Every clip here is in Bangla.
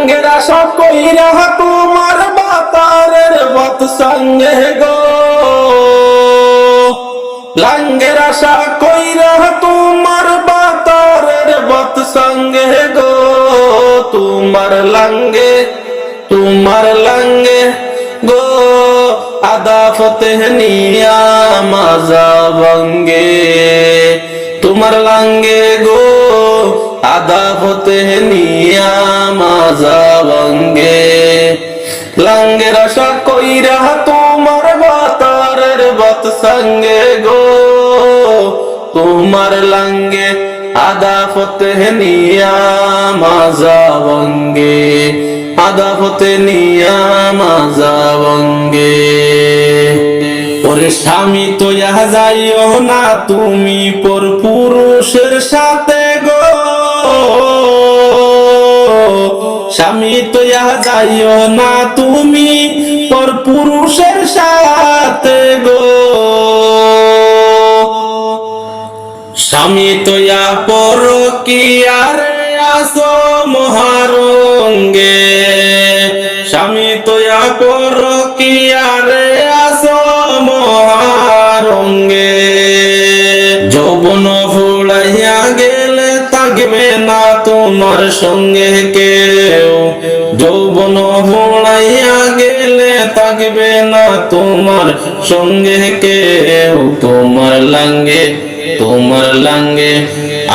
লাঙ্গের আশা কইরা তোমার বাতারের বাত সঙ্গে গো, লাঙ্গের আশা কইরা তোমার বাতারের বাত সঙ্গে গো, তোমার লাঙ্গে গো আদা ফতেহ নিয়া মাজা বঙ্গে, তোমার লাঙ্গে গো আদা ফতেহ নিয়া মাজা বঙ্গে। লাঙ্গের আশা কইরা তোমার বাতারের বাত সঙ্গে গো, তোমার লাঙ্গে আদা ফতেহ নিয়া মাজা বঙ্গে, আদা ফতেহ নিয়া মাজা বঙ্গে। ওরে স্বামী তো ইহা যাইও না তুমি পর পুরুষের সাথে গো, স্বামী তো ইহা যাইও না তুমি পর পুরুষের সাথে গো, স্বামী তো ইয়া পরকীয়ারে আসো মহারঙ্গে, স্বামী তো ইয়া পরকীয়ারে আসো মহারঙ্গে। যৌবন ফুলাইয়া গেলে থাকবে না তোমার সঙ্গে কেউ, যৌবন ফুলাইয়া গেলে থাকবে না তোমার সঙ্গে কেউ, তোমার লাঙ্গে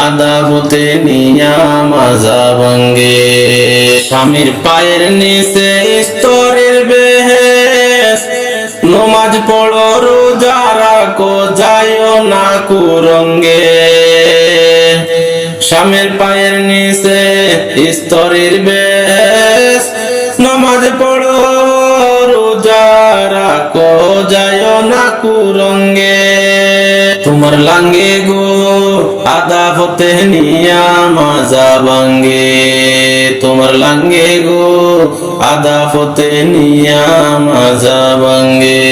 আদা হতে নিয়া মাজা ভাঙ্গে। স্বামীর পায়ের নিচে স্তরের বেহেস, নমাজ পড়ো রোজা রাখো যাইও না কুরঙ্গে, স্বামীর পায়ের নিচে স্তরের বেহেস, নমাজ পড়ো রোজা রাখো যাইও না কুরঙ্গে। তোমার লাঙ্গে গো আদা ফতেহ নিয়া মাজা ভাঙ্গে, তোমার লাঙ্গে গো আদা ফতেহ নিয়া মাজা ভাঙ্গে।